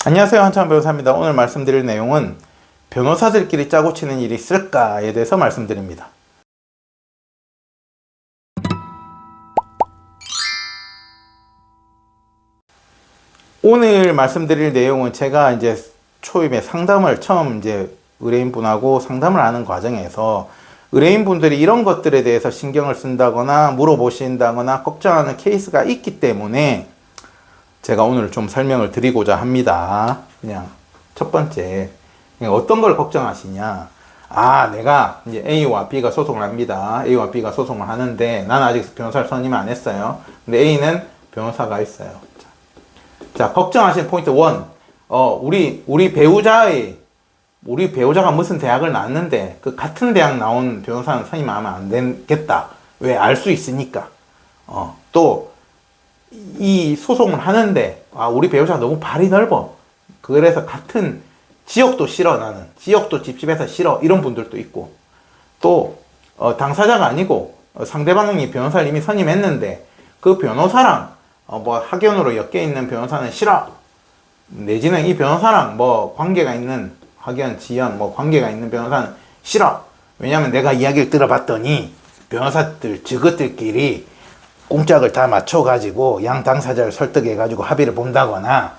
안녕하세요, 한창 변호사입니다. 오늘 말씀드릴 내용은 변호사들끼리 짜고 치는 일이 있을까에 대해서 말씀드립니다. 오늘 말씀드릴 내용은 제가 이제 초임에 상담을 처음 의뢰인분하고 상담을 하는 과정에서 의뢰인분들이 이런 것들에 대해서 신경을 쓴다거나 물어보신다거나 걱정하는 케이스가 있기 때문에 제가 오늘 좀 설명을 드리고자 합니다. 그냥 첫 번째, 어떤 걸 걱정하시냐? 내가 이제 A와 B가 소송을 합니다. A와 B가 소송을 하는데 나는 아직 변호사를 선임 안 했어요. 근데 A는 변호사가 있어요. 자, 걱정하시는 포인트 1. 우리 배우자가 무슨 대학을 나왔는데 그 같은 대학 나온 변호사는 선임하면 안 되겠다. 왜? 알 수 있으니까. 또 이 소송을 하는데 우리 배우자가 너무 발이 넓어. 그래서 같은 지역도 싫어. 나는 지역도 찝찝해서 싫어. 이런 분들도 있고, 또 당사자가 아니고 상대방이 변호사를 이미 선임했는데 그 변호사랑 학연으로 엮여 있는 변호사는 싫어. 내지는 이 변호사랑 관계가 있는 학연, 지연 관계가 있는 변호사는 싫어. 왜냐면 내가 이야기를 들어봤더니 변호사들 저것들끼리 꽁짝을 다 맞춰가지고 양 당사자를 설득해가지고 합의를 본다거나,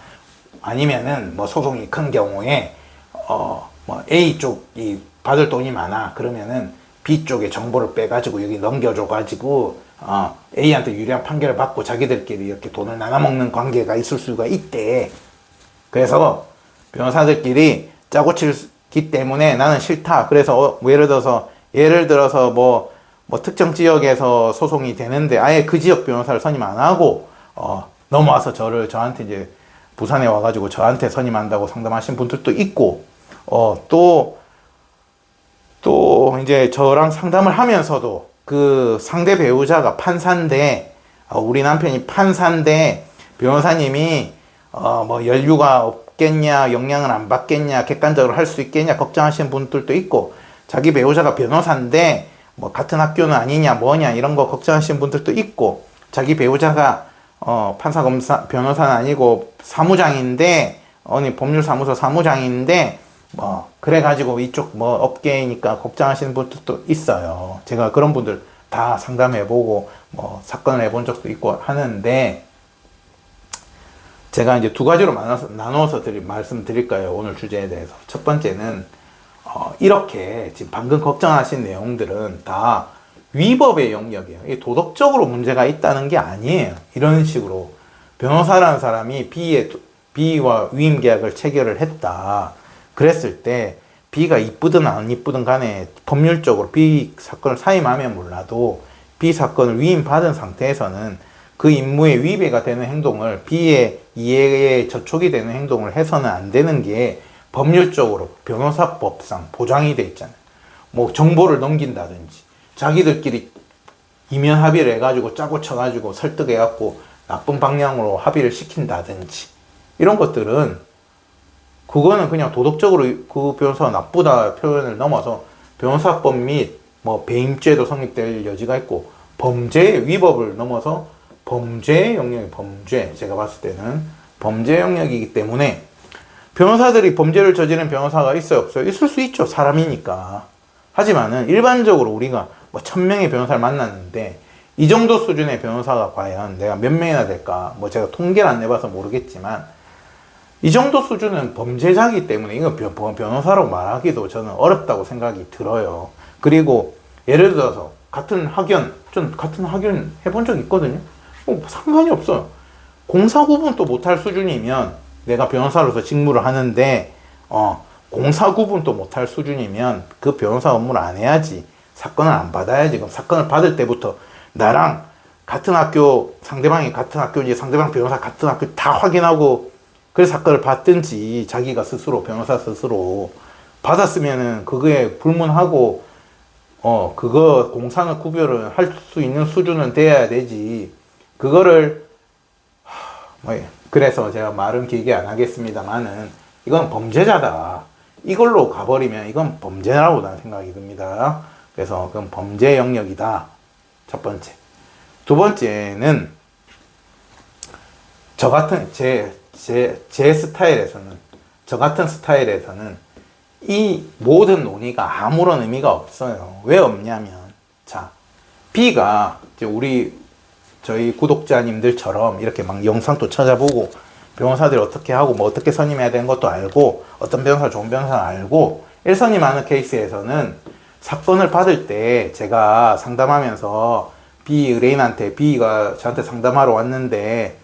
아니면은 소송이 큰 경우에 A 쪽이 받을 돈이 많아. 그러면은 B 쪽에 정보를 빼가지고 여기 넘겨줘가지고 A한테 유리한 판결을 받고 자기들끼리 이렇게 돈을 나눠먹는 관계가 있을 수가 있대. 그래서 변호사들끼리 짜고 치기 때문에 나는 싫다. 그래서 예를 들어서 특정 지역에서 소송이 되는데 아예 그 지역 변호사를 선임 안 하고 넘어와서 저한테 이제 부산에 와가지고 저한테 선임한다고 상담하신 분들도 있고, 또 이제 저랑 상담을 하면서도 그 상대 배우자가 판사인데 우리 남편이 판사인데 변호사님이 연루가 없겠냐, 영향을 안 받겠냐, 객관적으로 할 수 있겠냐 걱정하시는 분들도 있고, 자기 배우자가 변호사인데 같은 학교는 아니냐 뭐냐 이런 거 걱정하시는 분들도 있고, 자기 배우자가 판사, 검사, 변호사는 아니고 사무장인데 법률사무소 사무장인데 그래가지고 이쪽 업계니까 걱정하시는 분들도 있어요. 제가 그런 분들 다 상담해보고 사건을 해본 적도 있고 하는데, 제가 이제 두 가지로 나눠서 말씀드릴까요? 오늘 주제에 대해서. 첫 번째는 이렇게 지금 방금 걱정하신 내용들은 다 위법의 영역이에요. 이게 도덕적으로 문제가 있다는 게 아니에요. 이런 식으로 변호사라는 사람이 B와 위임 계약을 체결을 했다. 그랬을 때 B가 이쁘든 안 이쁘든 간에 법률적으로 B 사건을 사임하면 몰라도 B 사건을 위임받은 상태에서는 그 임무에 위배가 되는 행동을, B의 이해에 저촉이 되는 행동을 해서는 안 되는 게 법률적으로 변호사법상 보장이 돼 있잖아요. 정보를 넘긴다든지 자기들끼리 이면 합의를 해가지고 짜고 쳐가지고 설득해갖고 나쁜 방향으로 합의를 시킨다든지 이런 것들은, 그거는 그냥 도덕적으로 그 변호사가 나쁘다 표현을 넘어서 변호사법 및 배임죄도 성립될 여지가 있고, 범죄의 위법을 넘어서 범죄의 영역이 제가 봤을 때는 범죄 영역이기 때문에 변호사들이 범죄를 저지른 변호사가 있어요, 없어요? 있을 수 있죠. 사람이니까. 하지만은 일반적으로 우리가 1000명의 변호사를 만났는데 이 정도 수준의 변호사가 과연 내가 몇 명이나 될까? 제가 통계를 안 내봐서 모르겠지만 이 정도 수준은 범죄자이기 때문에 이건 변호사로 말하기도 저는 어렵다고 생각이 들어요. 그리고 예를 들어서 같은 학연 해본 적 있거든요. 상관이 없어요. 공사 구분도 못할 수준이면, 내가 변호사로서 직무를 하는데 공사 구분도 못할 수준이면 그 변호사 업무를 안 해야지. 사건을 안 받아야지. 그럼 사건을 받을 때부터 나랑 같은 학교, 상대방이 같은 학교인지 상대방 변호사 같은 학교 다 확인하고 그래서 사건을 받든지, 자기가 스스로 변호사 스스로 받았으면은 그거에 불문하고 그거 공사는 구별을 할 수 있는 수준은 돼야 되지. 그거를 그래서 제가 말은 길게 안 하겠습니다만은 이건 범죄자다. 이걸로 가버리면 이건 범죄라고 나는 생각이 듭니다. 그래서 그건 범죄 영역이다. 첫 번째. 두 번째는 저 같은 제 스타일에서는, 저 같은 스타일에서는 이 모든 논의가 아무런 의미가 없어요. 왜 없냐면, 자, B가 이제 저희 구독자님들처럼 이렇게 막 영상도 찾아보고 변호사들이 어떻게 하고 뭐 어떻게 선임해야 되는 것도 알고 어떤 변호사 좋은 변호사 알고 1선임하는 케이스에서는 사건을 받을 때 제가 상담하면서 B 의뢰인한테 B가 저한테 상담하러 왔는데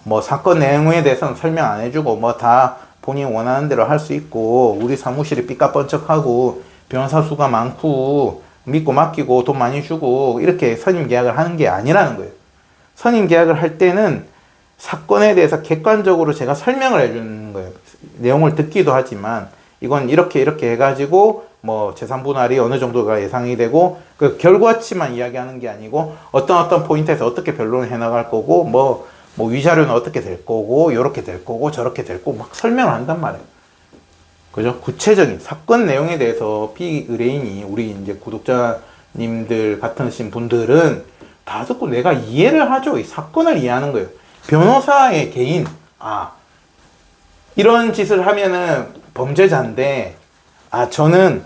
뭐 사건 내용에 대해서는 설명 안 해주고 뭐 다 본인이 원하는 대로 할 수 있고 우리 사무실이 삐까뻔쩍하고 변호사 수가 많고 믿고 맡기고 돈 많이 주고 이렇게 선임 계약을 하는 게 아니라는 거예요. 선임 계약을 할 때는 사건에 대해서 객관적으로 제가 설명을 해주는 거예요. 내용을 듣기도 하지만 이건 이렇게 해가지고 뭐 재산 분할이 어느 정도가 예상이 되고 그 결과치만 이야기하는 게 아니고 어떤 포인트에서 어떻게 변론을 해나갈 거고 뭐 위자료는 어떻게 될 거고 이렇게 될 거고 저렇게 될 거고 막 설명을 한단 말이에요. 그죠? 구체적인 사건 내용에 대해서 피의뢰인이 우리 이제 구독자님들 같으신 분들은 다 듣고 내가 이해를 하죠. 이 사건을 이해하는 거예요. 변호사의 개인, 이런 짓을 하면은 범죄자인데, 저는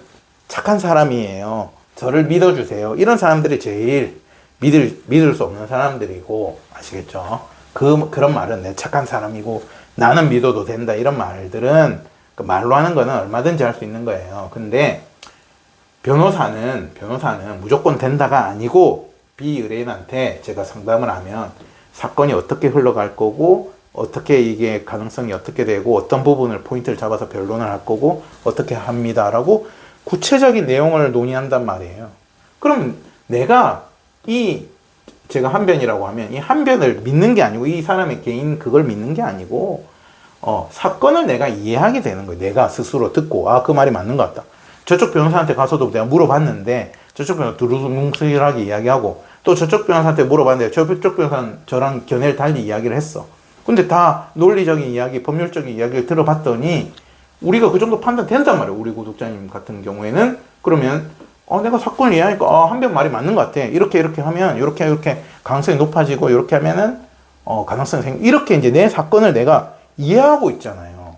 착한 사람이에요. 저를 믿어주세요. 이런 사람들이 제일 믿을 수 없는 사람들이고, 아시겠죠? 그런 말은 내 착한 사람이고, 나는 믿어도 된다. 이런 말들은, 그 말로 하는 거는 얼마든지 할 수 있는 거예요. 근데, 변호사는 무조건 된다가 아니고, 비의뢰인한테 제가 상담을 하면, 사건이 어떻게 흘러갈 거고 어떻게 이게 가능성이 어떻게 되고 어떤 부분을 포인트를 잡아서 변론을 할 거고 어떻게 합니다라고 구체적인 내용을 논의한단 말이에요. 그럼 내가 제가 한 변이라고 하면 이 한 변을 믿는 게 아니고 이 사람의 개인 그걸 믿는 게 아니고 사건을 내가 이해하게 되는 거예요. 내가 스스로 듣고 그 말이 맞는 것 같다. 저쪽 변호사한테 가서도 내가 물어봤는데 저쪽 변호사 두루뭉술하게 이야기하고 또 저쪽 변호사한테 물어봤는데 저쪽 변호사는 저랑 견해를 달리 이야기를 했어. 근데 다 논리적인 이야기, 법률적인 이야기를 들어봤더니 우리가 그 정도 판단 된단 말이에요. 우리 구독자님 같은 경우에는. 그러면 내가 사건을 이해하니까 한 변 말이 맞는 것 같아. 이렇게 하면 이렇게 가능성이 높아지고 이렇게 하면은 가능성이 이렇게 이제 내 사건을 내가 이해하고 있잖아요.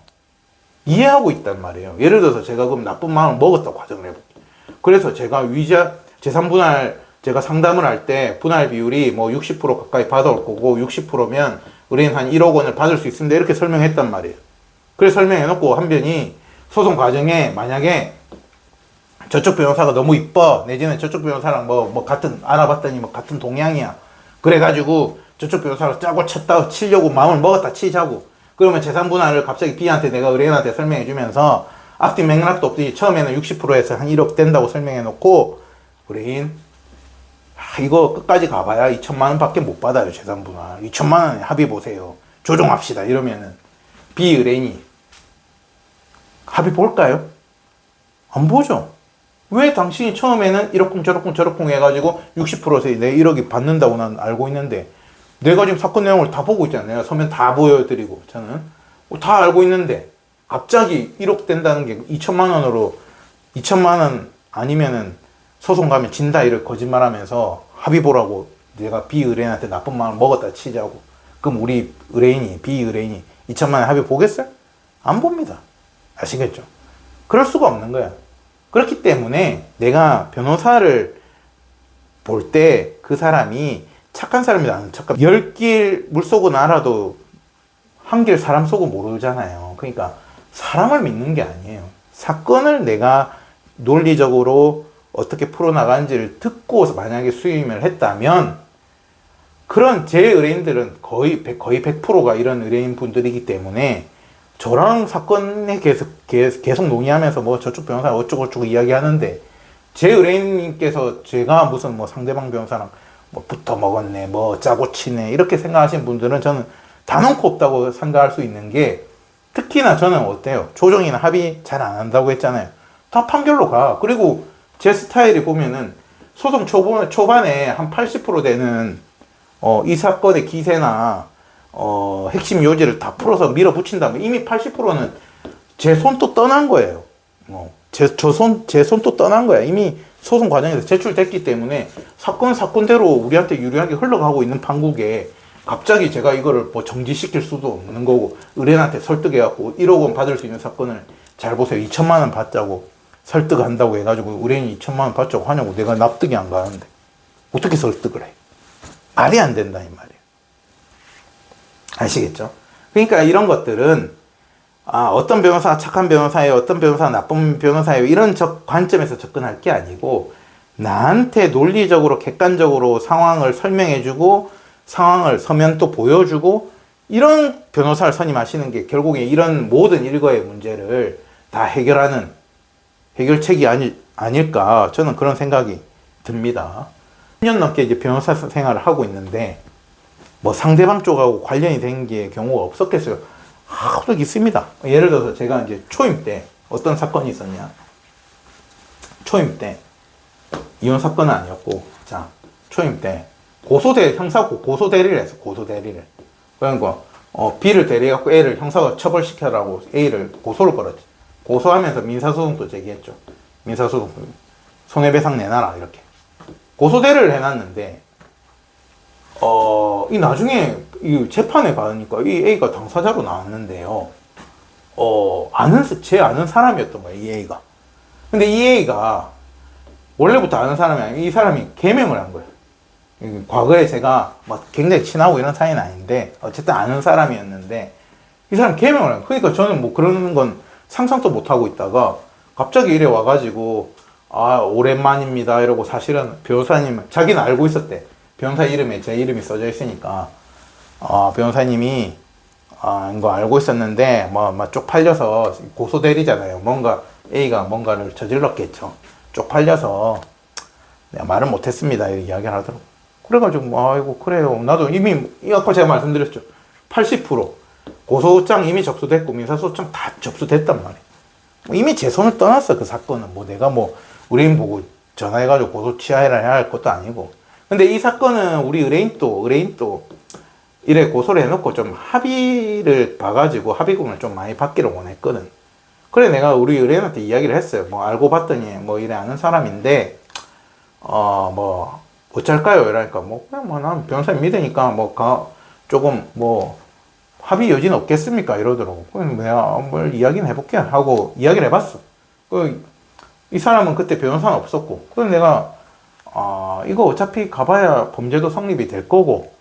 이해하고 있단 말이에요. 예를 들어서 제가 그럼 나쁜 마음을 먹었다고 가정을 해볼게요. 그래서 제가 재산 분할 제가 상담을 할 때 분할 비율이 뭐 60% 가까이 받아올 거고 60%면 의뢰인 한 1억 원을 받을 수 있습니다. 이렇게 설명했단 말이에요. 그래서 설명해놓고 한 변이 소송 과정에 만약에 저쪽 변호사가 너무 이뻐 내지는 저쪽 변호사랑 알아봤더니 같은 동향이야. 그래가지고 저쪽 변호사를 짜고 치려고 마음을 먹었다 치자고. 그러면 재산 분할을 갑자기 B한테 내가 의뢰인한테 설명해주면서 앞뒤 맥락도 없이 처음에는 60%에서 한 1억 된다고 설명해놓고 의뢰인 이거 끝까지 가봐야 2천만 원 밖에 못 받아요. 재산 분할 2천만 원에 합의 보세요. 조정합시다. 이러면은 B 의뢰인이 합의 볼까요? 안 보죠. 왜 당신이 처음에는 이러쿵 저러쿵 해가지고 60%에서 내 1억이 받는다고 난 알고 있는데 내가 지금 사건 내용을 다 보고 있잖아요. 내가 서면 다 보여드리고 저는 다 알고 있는데 갑자기 1억 된다는 게 2천만 원으로 2천만 원 아니면은 소송 가면 진다 이를 거짓말하면서 합의 보라고 내가 B 의뢰인한테 나쁜 마음을 먹었다 치자고. 그럼 우리 B 의뢰인이 2천만 원 합의 보겠어요? 안 봅니다. 아시겠죠? 그럴 수가 없는 거야. 그렇기 때문에 내가 변호사를 볼 때 그 사람이 착한 사람이다 안 착한 10길 물속은 알아도 한 길 사람 속은 모르잖아요. 그러니까 사람을 믿는 게 아니에요. 사건을 내가 논리적으로 어떻게 풀어나가는지를 듣고 만약에 수임을 했다면 그런 제 의뢰인들은 거의 100%가 이런 의뢰인 분들이기 때문에 저랑 사건에 계속 논의하면서 뭐 저쪽 변호사 어쩌고저쩌고 이야기하는데 제 의뢰인님께서 제가 무슨 뭐 상대방 변호사랑 뭐 붙어 먹었네 뭐 짜고 치네 이렇게 생각하시는 분들은 저는 단언코 없다고 생각할 수 있는 게 특히나 저는 어때요? 조정이나 합의 잘 안 한다고 했잖아요. 다 판결로 가. 그리고 제 스타일이 보면은 소송 초반에 한 80% 되는 이 사건의 기세나 핵심 요지를 다 풀어서 밀어붙인다면 이미 80%는 제 손도 떠난 거예요. 제 손도 떠난 거야. 이미 소송 과정에서 제출됐기 때문에 사건대로 우리한테 유리하게 흘러가고 있는 판국에 갑자기 제가 이거를 뭐 정지시킬 수도 없는 거고, 의뢰인한테 설득해갖고 1억 원 받을 수 있는 사건을, 잘 보세요. 2천만 원 받자고 설득한다고 해가지고 의뢰인이 2천만 원 받자고 하냐고. 내가 납득이 안 가는데 어떻게 설득을 해? 말이 안 된다 이 말이에요. 아시겠죠? 그러니까 이런 것들은 어떤 변호사가 착한 변호사예요, 어떤 변호사가 나쁜 변호사예요, 이런 관점에서 접근할 게 아니고, 나한테 논리적으로 객관적으로 상황을 설명해주고 상황을 서면 또 보여주고, 이런 변호사를 선임하시는 게 결국에 이런 모든 일거의 문제를 다 해결하는 해결책이 아닐까, 저는 그런 생각이 듭니다. 10년 넘게 이제 변호사 생활을 하고 있는데 뭐 상대방 쪽하고 관련이 된 게 경우가 없었겠어요? 하도 있습니다. 예를 들어서 제가 이제 초임 때 어떤 사건이 있었냐? 초임 때 이혼 사건은 아니었고, 자, 초임 때 형사 고소대리를 했어. 고소대리를. 그러니까 B를 대리해갖고 A를 형사가 처벌시켜라고 A를 고소를 걸었지. 고소하면서 민사소송도 제기했죠. 민사소송, 손해배상 내놔라 이렇게 고소대리를 해놨는데, 이 나중에 이 재판에 가니까 이 A가 당사자로 나왔는데요. 제 아는 사람이었던 거예요, 이 A가. 근데 이 A가 원래부터 아는 사람이 아니고 이 사람이 개명을 한 거예요. 과거에 제가 뭐 굉장히 친하고 이런 사이는 아닌데 어쨌든 아는 사람이었는데 이 사람 개명을 한 거예요. 그러니까 저는 뭐 그러는 건 상상도 못 하고 있다가 갑자기 이래 와가지고 오랜만입니다 이러고, 사실은 변호사님 자기는 알고 있었대. 변호사 이름에 제 이름이 써져 있으니까 변호사님이 이거 알고 있었는데 뭐 쪽팔려서, 고소대리잖아요. 뭔가 A가 뭔가를 저질렀겠죠. 쪽팔려서 내가 말을 못했습니다 이렇게 이야기를 하더라고. 그래가지고 아이고 그래요. 나도 이미 아까 제가 말씀드렸죠. 80% 고소장 이미 접수됐고 민사소장 다 접수됐단 말이에요. 이미 제 손을 떠났어. 그 사건은 뭐 내가 뭐 의뢰인 보고 전화해가지고 고소 취하해라 해야 할 것도 아니고. 근데 이 사건은 우리 의뢰인 또 이래 고소를 해놓고 좀 합의를 봐가지고 합의금을 좀 많이 받기를 원했거든. 그래 내가 우리 의뢰인한테 이야기를 했어요. 뭐 알고 봤더니 뭐 이래 아는 사람인데 뭐 어쩔까요? 이러니까 그냥 난 변호사님 믿으니까 조금 합의 여지는 없겠습니까? 이러더라고. 그래서 내가 뭘 이야기는 해볼게 하고 이야기를 해봤어. 이 사람은 그때 변호사는 없었고, 그래서 내가 이거 어차피 가봐야 범죄도 성립이 될 거고,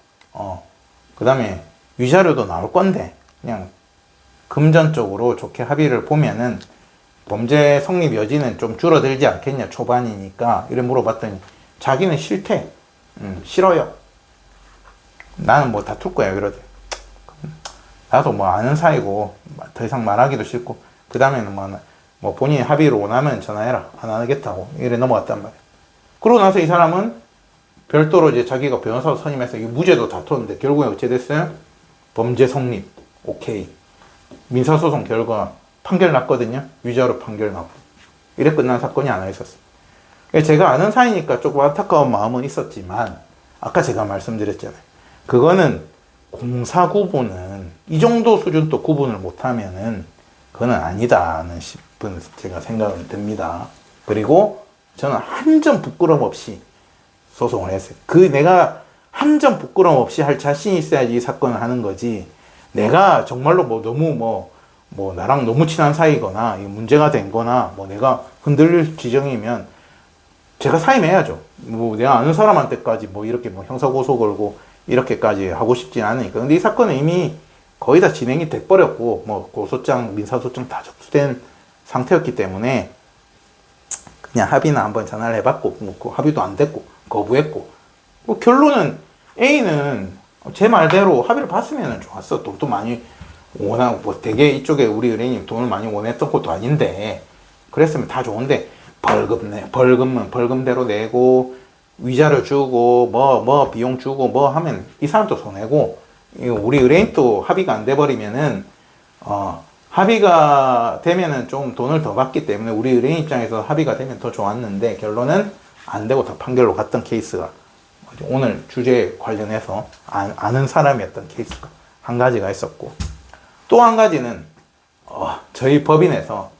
그 다음에 위자료도 나올 건데 그냥 금전적으로 좋게 합의를 보면은 범죄 성립 여지는 좀 줄어들지 않겠냐, 초반이니까. 이래 물어봤더니 자기는 싫대. 싫어요. 나는 뭐 다툴 거야 이러대. 나도 뭐 아는 사이고 더 이상 말하기도 싫고, 그 다음에는 뭐 본인이 합의를 원하면 전화해라, 안 하겠다고 이래 넘어갔단 말이야. 그러고 나서 이 사람은 별도로 이제 자기가 변호사 선임해서 이 무죄도 다퉜는데 결국에 어찌 됐어요? 범죄 성립 오케이. 민사소송 결과 판결 났거든요. 위자료 판결 나고. 이래 끝난 사건이 하나 있었어요. 제가 아는 사이니까 조금 안타까운 마음은 있었지만, 아까 제가 말씀드렸잖아요. 그거는 공사 구분은 이 정도 수준 또 구분을 못하면은 그거는 아니다는 싶은 제가 생각은 듭니다. 그리고 저는 한 점 부끄럼 없이 소송을 했어요. 내가 한 점 부끄럼 없이 할 자신이 있어야지 이 사건을 하는 거지. 내가 정말로 너무 나랑 너무 친한 사이거나 문제가 된 거나 내가 흔들릴 지경이면 제가 사임해야죠. 내가 아는 사람한테까지 이렇게 형사고소 걸고 이렇게까지 하고 싶진 않으니까. 근데 이 사건은 이미 거의 다 진행이 돼버렸고 고소장, 민사소장 다 접수된 상태였기 때문에 그냥 합의는 한번 전화를 해봤고 그 합의도 안 됐고 거부했고, 결론은 A는 제 말대로 합의를 봤으면 좋았어. 돈도 많이 원하고 되게 이쪽에 우리 의뢰인이 돈을 많이 원했던 것도 아닌데 그랬으면 다 좋은데, 벌금은 벌금대로 내고 위자료 주고 비용 주고 하면 이 사람도 손해고, 우리 의뢰인 또 합의가 안 돼 버리면은 합의가 되면은 좀 돈을 더 받기 때문에 우리 의뢰인 입장에서 합의가 되면 더 좋았는데 결론은 안 되고 다 판결로 갔던 케이스가 오늘 주제에 관련해서 아는 사람이었던 케이스가 한 가지가 있었고, 또 한 가지는 저희 법인에서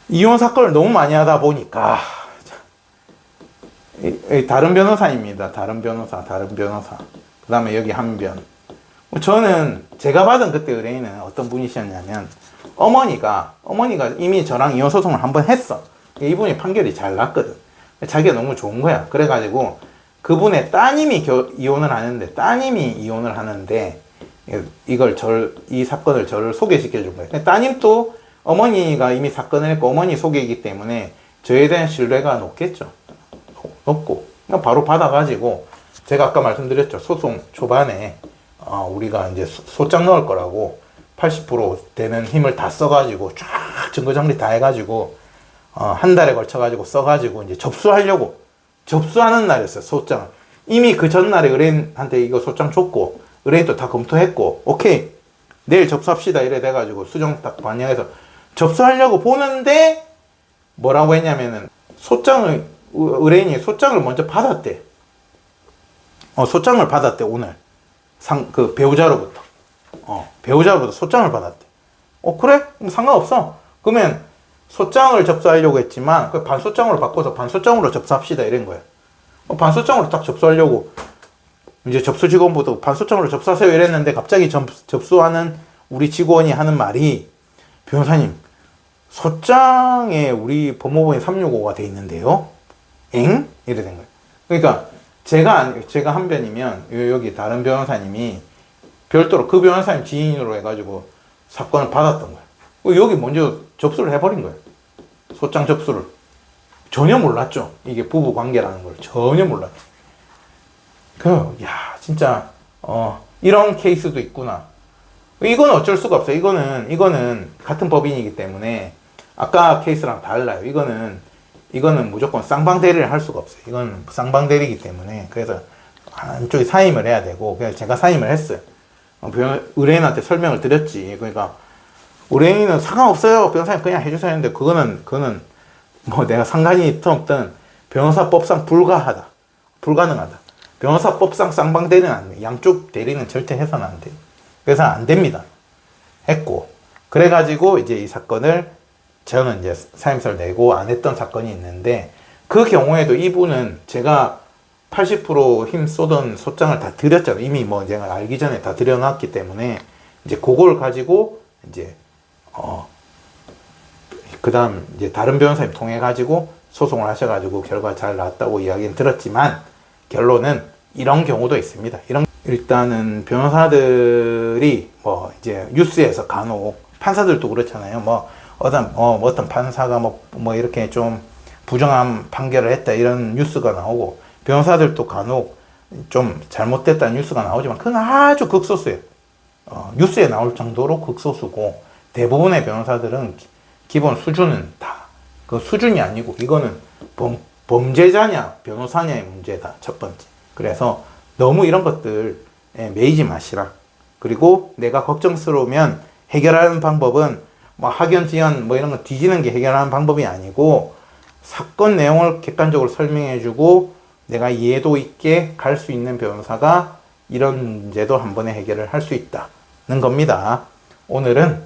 이혼 사건을 너무 많이 하다 보니까 다른 변호사입니다. 다른 변호사. 그 다음에 여기 한 변. 저는 제가 받은 그때 의뢰인은 어떤 분이셨냐면 어머니가 이미 저랑 이혼 소송을 한번 했어. 이분이 판결이 잘 났거든. 자기가 너무 좋은 거야. 그래가지고 그분의 따님이 이혼을 하는데 이 사건을 저를 소개시켜 준 거예요. 따님도 어머니가 이미 사건을 했고 어머니 소개이기 때문에 저에 대한 신뢰가 높고 바로 받아가지고 제가 아까 말씀드렸죠. 소송 초반에 우리가 이제 소장 넣을 거라고 80% 되는 힘을 다 써가지고 쫙 증거 정리 다 해가지고 한 달에 걸쳐가지고 써가지고 이제 접수하는 날이었어요. 소장을 이미 그 전날에 의뢰인한테 이거 소장 줬고 의뢰인도 다 검토했고 오케이 내일 접수합시다 이래 돼가지고 수정 딱 반영해서 접수하려고 보는데 뭐라고 했냐면은 의뢰인이 소장을 먼저 받았대. 소장을 받았대 오늘 그 배우자로부터 소장을 받았대. 그래? 그럼 상관없어. 그러면 소장을 접수하려고 했지만 그 반소장으로 바꿔서 반소장으로 접수합시다 이런 거야. 반소장으로 딱 접수하려고 이제 접수 직원부터 반소장으로 접수하세요 이랬는데 갑자기 접수하는 우리 직원이 하는 말이 변호사님 소장에 우리 법무법인 365가 돼 있는데요. 엥? 이래 된 거예요. 그러니까 제가 한 변이면 여기 다른 변호사님이 별도로 그 변호사님 지인으로 해가지고 사건을 받았던 거예요. 여기 먼저 접수를 해버린 거예요. 소장 접수를. 전혀 몰랐죠. 이게 부부 관계라는 걸 전혀 몰랐죠. 진짜 이런 케이스도 있구나. 이거는 어쩔 수가 없어요. 이거는 같은 법인이기 때문에 아까 케이스랑 달라요. 이거는 무조건 쌍방대리를 할 수가 없어요. 이건 쌍방대리이기 때문에 그래서 한쪽이 사임을 해야 되고 그래서 제가 사임을 했어요. 의뢰인한테 설명을 드렸지. 그러니까 의뢰인은 상관없어요. 변호사님 그냥 해주세요 했는데 그거는 뭐 내가 상관이 있든 없든 변호사법상 불가능하다. 변호사법상 쌍방대리는 안 돼. 양쪽 대리는 절대 해서는 안 돼. 그래서 안 됩니다. 했고 그래가지고 이제 이 사건을 저는 이제 사임서를 내고 안 했던 사건이 있는데 그 경우에도 이분은 제가 80% 쏟은 소장을 다 드렸잖아요. 이미 뭐 제가 알기 전에 다 드려놨기 때문에 이제 그걸 가지고 이제 그 다음 이제 다른 변호사님 통해 가지고 소송을 하셔가지고 결과 잘 나왔다고 이야기는 들었지만 결론은 이런 경우도 있습니다. 일단은 변호사들이 뭐 이제 뉴스에서 간혹 판사들도 그렇잖아요. 어떤 판사가 뭐 이렇게 좀 부정한 판결을 했다 이런 뉴스가 나오고 변호사들도 간혹 좀 잘못됐다는 뉴스가 나오지만 그건 아주 극소수예요. 뉴스에 나올 정도로 극소수고 대부분의 변호사들은 기본 수준은 다 그 수준이 아니고 이거는 범죄자냐 변호사냐의 문제다. 첫 번째. 그래서 너무 이런 것들에 매이지 마시라. 그리고 내가 걱정스러우면 해결하는 방법은 뭐 학연 지연 뭐 이런 거 뒤지는 게 해결하는 방법이 아니고 사건 내용을 객관적으로 설명해주고 내가 이해도 있게 갈 수 있는 변호사가 이런 문제도 한 번에 해결을 할 수 있다는 겁니다. 오늘은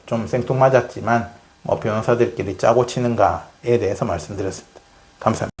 좀 생뚱맞았지만 뭐 변호사들끼리 짜고 치는가에 대해서 말씀드렸습니다. 감사합니다.